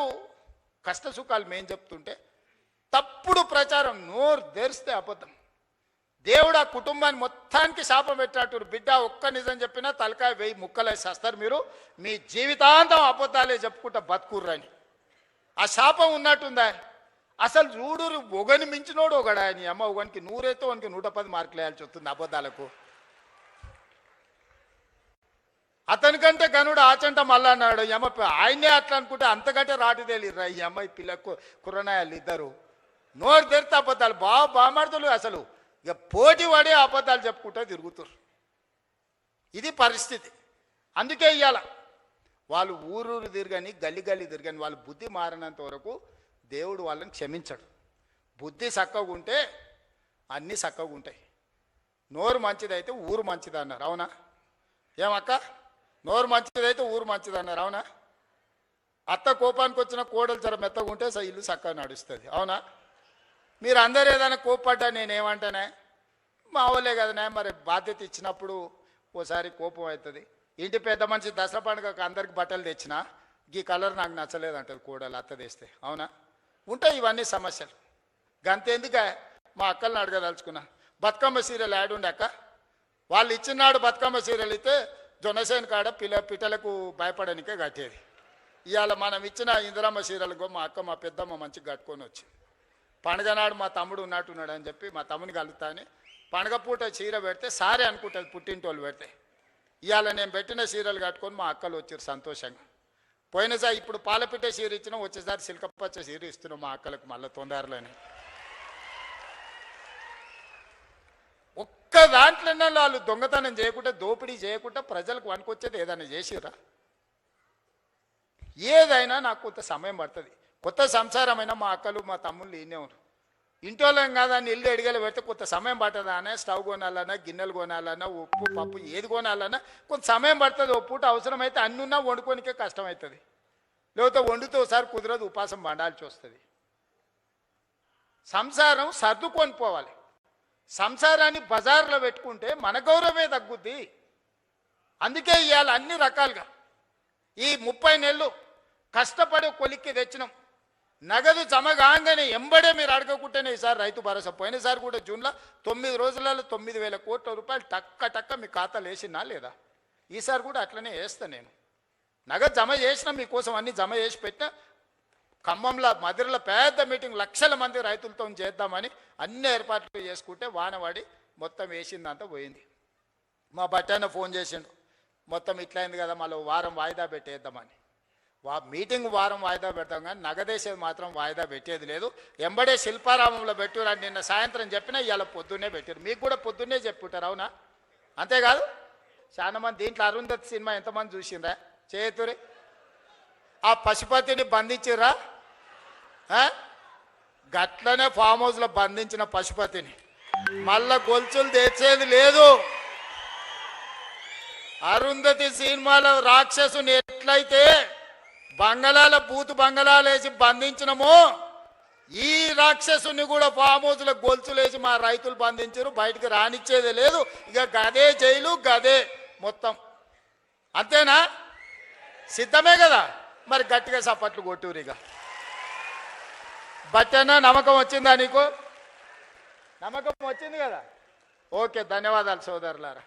ప్రజలకు కష్ట సుఖాలు మేము చెప్తుంటే తప్పుడు ప్రచారం, నోరు తెరిస్తే అబద్ధం. దేవుడు ఆ కుటుంబాన్ని మొత్తానికి శాపం పెట్టినట్టు, బిడ్డ ఒక్క నిజం చెప్పినా తలకాయ 1000 ముక్కలేసి వస్తారు, మీరు మీ జీవితాంతం అబద్ధాలే చెప్పుకుంటా బతుకుర్రని. ఆ శాపం ఉన్నట్టుందా? అసలు చూడు, ఒకని మించినోడు ఒకడా, నీ అమ్మ ఒకనికి 100 అయితే వానికి 110 మార్కులు వేయాల్సి వస్తుంది అబద్ధాలకు. అతనికంటే గనుడు ఆచంట మళ్ళా అన్నాడు. ఈ అమ్మ ఆయనే అట్లా అనుకుంటే అంతకంటే రాటు తేలిర్రా ఈ అమ్మాయి పిల్లకు కుర్రనాయాలు ఇద్దరు. నోరు తెరితే అబద్ధాలు, బామాడుతులు అసలు ఇక పోటీ పడే అబద్ధాలు చెప్పుకుంటూ తిరుగుతారు. ఇది పరిస్థితి. అందుకే ఇవాళ వాళ్ళు ఊరూరు తిరగని, గల్లి గల్లి తిరగని, వాళ్ళు బుద్ధి మారినంత వరకు దేవుడు వాళ్ళని క్షమించడు. బుద్ధి చక్కగా ఉంటే అన్నీ చక్కగా ఉంటాయి. నోరు మంచిదైతే ఊరు మంచిది అన్నారు, అవునా? ఏమక్క, నోరు మంచిదైతే ఊరు మంచిది అన్నారు, అవునా? అత్త కోపానికి వచ్చిన కోడలు జర మెత్తగా ఉంటే ఇల్లు చక్కగా నడుస్తుంది, అవునా? మీరు అందరు ఏదైనా కోప్పడ్డా నేనేమంటానే, మా వాళ్ళే కదనే, మరి బాధ్యత ఇచ్చినప్పుడు ఓసారి కోపం అవుతుంది. ఇంటి పెద్ద మనిషి దసరా పండుగకు అందరికి బట్టలు తెచ్చినా ఈ కలర్ నాకు నచ్చలేదు అంటారు కోడలు, అత్త తెస్తే, అవునా? ఉంటాయి ఇవన్నీ సమస్యలు. గంతెందుకే మా అక్కల్ని అడగదలుచుకున్నా, బతుకమ్మ సీరియల్ యాడ్ ఉండే అక్క, వాళ్ళు ఇచ్చినాడు బతుకమ్మ సీరియల్ అయితే జొన్నసేన కాడ పిట్టలకు భయపడనికే కట్టేది. ఇవాళ మనం ఇచ్చిన ఇందిరమ్మ సీరియల్కో మా అక్క మా పెద్దమ్మ మంచిగా కట్టుకొని వచ్చి, పండుగ నాడు మా తమ్ముడు ఉన్నట్టున్నాడు అని చెప్పి మా తమ్ముని కలుగుతాని పండుగ పూట చీర పెడితే సారే అనుకుంటుంది పుట్టింటోళ్ళు పెడితే. ఇవాళ నేను పెట్టిన సీరియల్ కట్టుకొని మా అక్కలు వచ్చారు సంతోషంగా. పోయినసారి ఇప్పుడు పాలపిట్ట సీర ఇచ్చినా వచ్చేసారి సిల్కపచ్చ సీర ఇస్తున్నాం మా అక్కలకు మళ్ళీ తొందరలోనే. ఒక్క దాంట్లోనే వాళ్ళు దొంగతనం చేయకుండా, దోపిడీ చేయకుండా ప్రజలకు వనుకొచ్చేది ఏదైనా చేసిరా? ఏదైనా నాకు కొంత సమయం పడుతుంది. కొత్త సంసారమైనా మా అక్కలు మా తమ్ముళ్ళు ఈయనే ఉన్నారు. ఇంటోళ్ళం కాదా అని ఇల్లు అడిగేలు పెడితే కొంత సమయం పడుతుందా అనే, స్టవ్ కొనాలన్నా, గిన్నెలు కొనాలన్నా, ఉప్పు పప్పు ఏది కొనాలన్నా కొంత సమయం పడుతుంది. ఓ పూట అవసరమైతే అన్నున్నా వండుకోనికే కష్టమవుతుంది. లేకపోతే వండితే ఒకసారి కుదరదు, ఉపాసం వండాల్సి వస్తుంది. సంసారం సర్దుకొని పోవాలి. సంసారాన్ని బజార్లో పెట్టుకుంటే మన గౌరవమే తగ్గుద్ది. అందుకే ఇవాళ అన్ని రకాలుగా ఈ 30 నెలలు కష్టపడి కొలిక్కి తెచ్చినాం. నగదు జమ కాగానే ఎంబడే మీరు అడగకుంటేనే ఈసారి రైతు భరోసా. పోయినసారి కూడా జూన్లో 9 రోజులలో 9,000 కోట్ల రూపాయలు టక్క మీ ఖాతాలు వేసినా లేదా? ఈసారి కూడా అట్లనే వేస్తాను నేను. నగదు జమ చేసినా మీకోసం అన్ని జమ చేసి పెట్టినా. ఖమ్మంలో మదిరలో పెద్ద మీటింగ్, లక్షల మంది రైతులతో చేద్దామని అన్ని ఏర్పాట్లు చేసుకుంటే వానవాడి మొత్తం వేసిందంతా పోయింది. మా బట్టాన ఫోన్ చేసిండు, మొత్తం ఇట్లయింది కదా, మళ్ళీ వారం వాయిదా పెట్టేద్దామని. మీటింగ్ వారం వాయిదా పెడతాం కానీ నగదేసేది మాత్రం వాయిదా పెట్టేది లేదు. ఎంబడే శిల్పారామంలో పెట్టురు నిన్న సాయంత్రం చెప్పినా ఇవాళ పొద్దున్నే పెట్టారు. మీకు కూడా పొద్దున్నే చెప్పుంటారు, అవునా? అంతేకాదు చాలా మంది దీంట్లో అరుంధతి సినిమా ఎంతమంది చూసిండ్రా? చేతురి. ఆ పశుపతిని బంధించిర్రా? గట్లనే ఫామ్ హౌస్లో బంధించిన పశుపతిని మళ్ళా గొలుసులు తెచ్చేది లేదు. అరుంధతి సినిమాలో రాక్షసుని ఎట్లయితే బంగళాల బూతు బంగళాలు వేసి బంధించినమో, ఈ రాక్షసుని కూడా ఫామ్ హౌస్లో గొలుసులు వేసి మా రైతులు బంధించారు. బయటికి రానిచ్చేదే లేదు. ఇక గదే జైలు, గదే మొత్తం. అంతేనా? సిద్ధమే కదా? మరి గట్టిగా సపట్లు కొట్టురు. ఇక బట్టేనా నమ్మకం వచ్చిందా నీకు? నమ్మకం వచ్చింది కదా? ఓకే, ధన్యవాదాలు సోదరులారా.